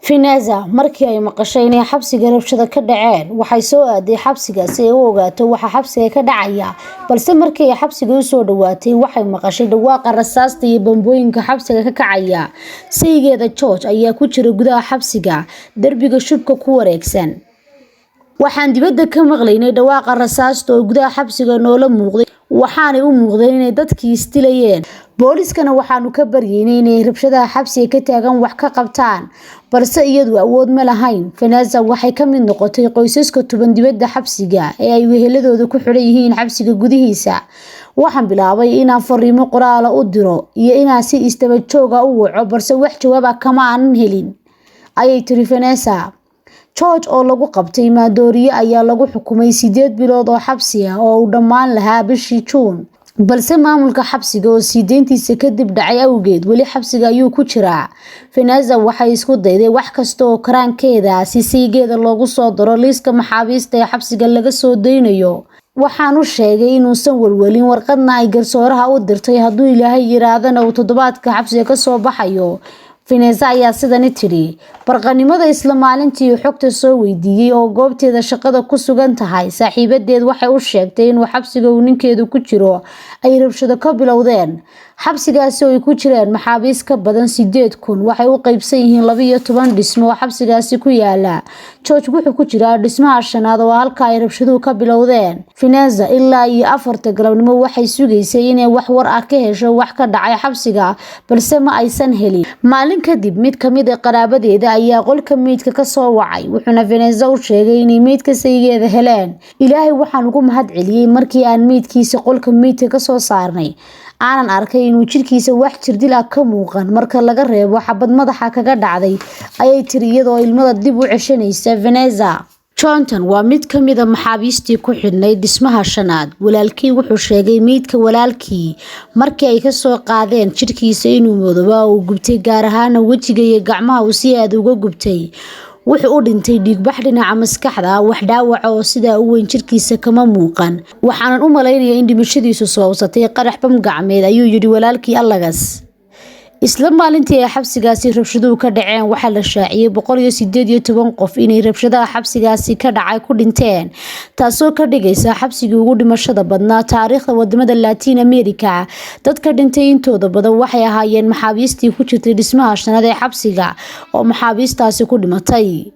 Fineza markii ay maqashay inay xabsiga rabshado ka dhaceen waxay soo aaday xabsiga si ay u ogaato waxa xabsiga ka dhacaya balse markii ay xabsiga u soo dhawaatay waxay maqashay dhawaaqa rasaasta iyo bambooyinka xabsiga ka kacaya saygeeda George ayaa ku jira gudaha xabsiga darbiga shubka ku wareegsan waxaan dibadda ka maqlaynay dhawaaqa rasaasta oo gudaha xabsiga noola muuqday waxaanay u muuqdeen inay dadkii istilayeen booliskana waxaanu ka baryeynay inay rabshadaha xabsiga ka taagan wax ka qabtaan balse iyadu awood ma lahayn. Fineza waxay ka mid noqotay qoysaska tuban dibadda xabsiga ee ay weheladooda ku xiran yihiin xabsiga gudihiisa. Waxaan bilaabay inaan fariimo qoraal u diro iyo inaan si istaba joog ah u waco balse wax jawaab ah kama aanan helin ayay tiri Fineza. George oo lagu qabtay maadooriye ayaa lagu xukumay 8 bilood oo xabsi ah oo uu dhammaan lahaa bishii June balse maamulka xabsiga oo siideentiisa kadib dhacay awgeed wali xabsiga ayuu ku jiraa. Fineza waxay isku dayday wax kasta oo karaankeeda si saygeeda loogu soo daro liiska maxaabiista ee xabsiga laga soo daynayo. Waxaan u sheegay inuusan walwalin warqadna ay garsooraha u dirtay hadduu Ilaahay yiraahdana uu toddobaadka xabsiga ka soo baxayo. Fineza ayaa sidani tiri barqanimada isla maalintii xogta soo weydiiyay oo goobteeda shaqada ku sugan tahay saaxiibadeed waxay u sheegtay inuu xabsiga uu ninkeedu ku jiro ay rabshado ka bilowdeen. Xabsigaasi oo ay ku jireen maxaabiis ka badan 8,000 waxay u qaybsan yihiin 12 dhismo oo xabsigaasi ku yaala. George wuxuu ku jiraa dhismaha shanaad oo halka ay rabshaduhu ka bilowdeen. Fineza ilaa iyo 4 galabnimo waxay sugaysay inay wax war ah ka hesho wax ka dhacay xabsiga balse ma aysan helin. Maalin kadib mid ka mid ah qaraabadeeda ayaa qolka meydka ka soo wacay wuxuuna Fineza u sheegay inay meydka saygeeda heleen. Ilaahay waxaan ugu mahad celiyay markii aan meydkiisa qolka meydka ka soo saarnay aanan arkay inuu jirkiisa wax jirdil ah ka muuqan marka laga reebo xabad madaxa kaga dhacday ayay tiri iyadoo ilmada dib u ceshanaysa. Fineza Johnson waa mid ka mid ah maxaabiistii ku xidhnay dhismaha shanaad. Walaalkii wuxuu sheegay meydka walaalkii markii ay ka soo qaadeen jirkiisa inuu madooba oo gubtay gaar ahaan wajiga iyo gacmaha uu si aad uga gubtay. Wuxuu u dhintay dhiigbax dhinaca maskaxda wax dhaawac oo sida u weyn jirkiisa kama muuqan. Waxaan u maleynayaa in dhimashadiisu sababtay qarax bam gacmeed ayuu yiri walaalkii Allagas. Isla maalintii ay xabsigaasi rabshaduhu ka dhaceen waxa la shaaciyay 118 qof inay rabshadaha xabsigaasi ka dhacay ku dhinteen taasoo ka dhigaysa xabsigii ugu dhimashada badnaa taariikhda wadamada Latin America. Dadka dhintay intooda badan waxay ahaayeen maxaabiistii ku jirtay dhismaha shanaad ee xabsiga oo maxaabiistaasi ku dhimatay.